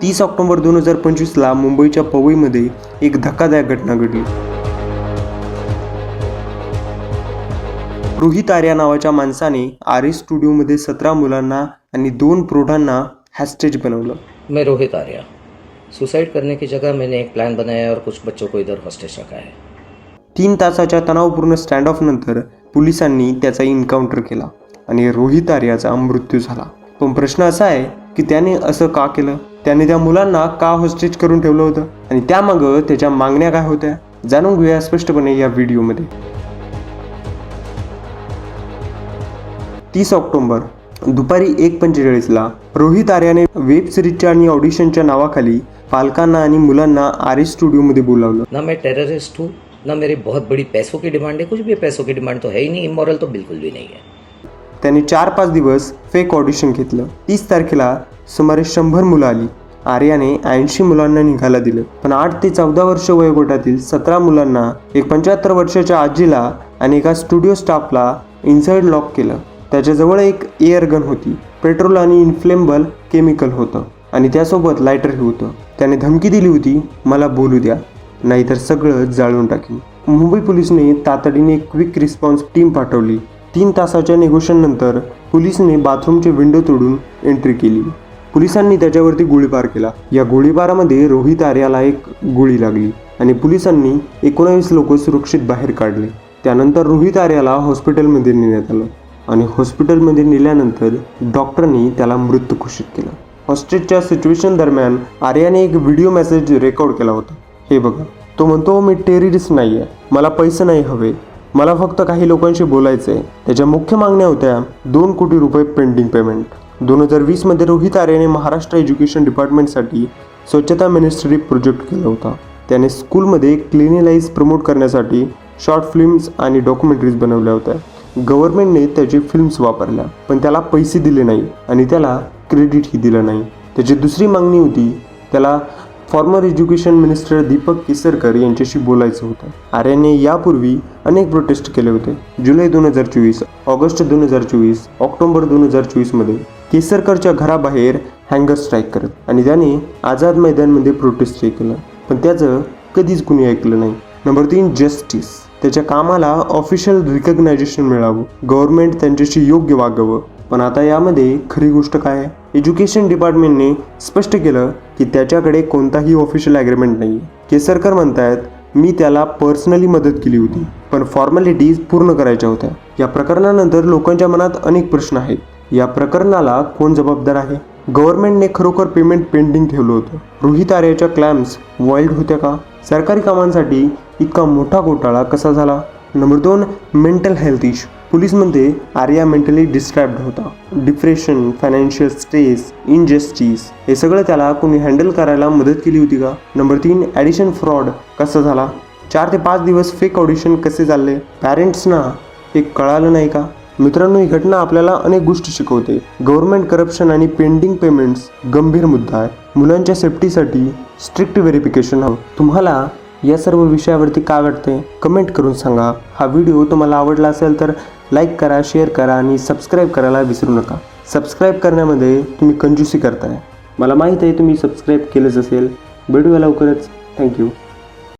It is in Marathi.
30 ऑक्टोबर 2025ला मुंबईच्या पवईमध्ये एक धक्कादायक घटना घडली. रोहित आर्या नावाच्या माणसाने आर्य स्टुडिओमध्ये 17 मुलांना आणि 2 प्रौढांना हॉस्टेज बनवलं. मैं रोहित आर्या, सुसाइड करने की जगह मैंने एक प्लान बनाया है और कुछ बच्चों को इधर हॉस्टेज रखा है. 3 तासाच्या तणावपूर्ण स्टँड ऑफ नंतर पोलिसांनी त्याचा एन्काउंटर केला आणि रोहित आर्याचा मृत्यू झाला. पण प्रश्न असा आहे की त्याने असं का केलं? त्याने त्या मुलांना का हॉस्टेज करून ठेवलं होतं आणि त्यामागं त्याच्या मागण्या काय होत्या? जाणून घेऊया स्पष्टपणे या व्हिडिओमध्ये. 30 ऑक्टोबर दुपारी 1:45ला रोहित आर्याने वेब सिरीजच्या आणि ऑडिशनच्या नावाखाली पालकांना आणि मुलांना आर्य स्टुडिओमध्ये बोलावलं. ना मैं टेररिस्ट हूँ, ना मेरी बहुत बड़ी पैसों की डिमांड है. कुछ भी पैसों की डिमांड तो है ही नहीं. इमोरल तो बिल्कुल भी नहीं है. त्याने 4-5 दिवस फेक ऑडिशन घेतलं. 30 तारखेला सुमारे 100 मुलं आली. आर्याने 80 मुलांना निघायला दिलं. पण 8 ते 14 वर्ष वयोगटातील 17 मुलांना, एक 75 वर्षाच्या आजीला आणि एका स्टुडिओ स्टाफला इनसाइड लॉक केलं. त्याच्याजवळ एक एअर गन होती, पेट्रोल आणि इन्फ्लेमेबल केमिकल होतं आणि त्यासोबत लायटरही होतं. त्याने धमकी दिली होती, मला बोलू द्या नाहीतर सगळं जाळून टाकीन. मुंबई पोलिसने तातडीने क्विक रिस्पॉन्स टीम पाठवली. 3 तासाच्या नेगोशिएशननंतर पोलिसने बाथरूमचे विंडो तोडून एंट्री केली. पोलिसांनी त्याच्यावरती गोळीबार केला. या गोळीबारामध्ये रोहित आर्याला एक गोळी लागली आणि पोलिसांनी 19 लोक सुरक्षित बाहेर काढले. त्यानंतर रोहित आर्याला हॉस्पिटलमध्ये नेण्यात आलं आणि हॉस्पिटलमध्ये नेल्यानंतर डॉक्टरांनी त्याला मृत घोषित केलं. हॉस्टेजच्या सिच्युएशन दरम्यान आर्याने एक व्हिडिओ मेसेज रेकॉर्ड केला होता. हे बघा, तो म्हणतो, मी टेररिस्ट नाही आहे, मला पैसे नाही हवे, मला फक्त काही लोकांशी बोलायचं आहे. त्याच्या मुख्य मागण्या होत्या 2 कोटी रुपये पेंडिंग पेमेंट. 2020मध्ये रोहित आर्याने महाराष्ट्र एज्युकेशन डिपार्टमेंटसाठी स्वच्छता मिनिस्ट्री प्रोजेक्ट केला होता. त्याने स्कूलमध्ये क्लिनिलाइज प्रमोट करण्यासाठी शॉर्ट फिल्म्स आणि डॉक्युमेंटरीज बनवल्या होत्या. गव्हर्नमेंटने त्याची फिल्म्स वापरल्या, पण त्याला पैसे दिले नाही आणि त्याला क्रेडिटही दिलं नाही. त्याची दुसरी मागणी होती, त्याला farmer education minister Deepak Kesarkar यांच्याशी बोलायचं होतं. आर्याने यापूर्वी अनेक प्रोटेस्ट केले होते. जुलै 2024, ऑगस्ट 2024, ऑक्टोबर 2024मध्ये केसरकरच्या घराबाहेर हँगर स्ट्राईक करत आणि त्याने आझाद मैदानमध्ये प्रोटेस्टही केलं, पण त्याचं कधीच कुणी ऐकलं नाही. Number 3, justice. त्याच्या कामाला ऑफिशियल रिकग्नायझेशन मिळावं, गव्हर्नमेंट त्यांच्याशी योग्य वागावं. पण आता यामध्ये खरी गोष्ट काय आहे? एज्युकेशन डिपार्टमेंटने स्पष्ट केलं की त्याच्याकडे कोणताही ऑफिशियल ॲग्रीमेंट नाही. केसरकर म्हणतायत, मी त्याला पर्सनली मदत केली होती, पण फॉर्मॅलिटीज पूर्ण करायच्या होत्या. या प्रकरणानंतर लोकांच्या मनात अनेक प्रश्न आहेत. या प्रकरणाला कोण जबाबदार आहे? गव्हर्नमेंटने खरोखर पेमेंट पेंडिंग ठेवलं होतं? रोहित आर्याच्या क्लेम्स व्हाईड होत्या का? सरकारी कामांसाठी इतका मोठा घोटाळा कसा झाला? Number 2, mental health issue. Police म्हणते आर्या मेंटली डिस्टर्ब्ड होता. डिप्रेशन, फायनान्शियल स्ट्रेस, इनजस्टिस, हे सगळं त्याला कोणी हँडल करायला मदत केली होती का? नंबर 3, ॲडिशन फ्रॉड कसा झाला? 4 ते 5 दिवस फेक ऑडिशन कसे चालले? पॅरेंट्सना हे कळालं नाही का? मित्रांनो, ही घटना आपल्याला अनेक गोष्टी शिकवते. गव्हर्नमेंट करप्शन आणि पेंडिंग पेमेंट्स गंभीर मुद्दा आहे. मुलांच्या सेफ्टीसाठी स्ट्रिक्ट व्हेरिफिकेशन हवं. तुम्हाला या सर्व विषयावरती काय वाटते? कमेंट करून सांगा. हा व्हिडिओ तुम्हाला आवडला असेल तर लाईक करा, शेअर करा आणि सबस्क्राईब करायला विसरू नका. सबस्क्राईब करण्यामध्ये तुम्ही कंजूसी करताय, मला माहीत आहे. तुम्ही सबस्क्राईब केलंच असेल. भेटूया लवकरच. थँक्यू.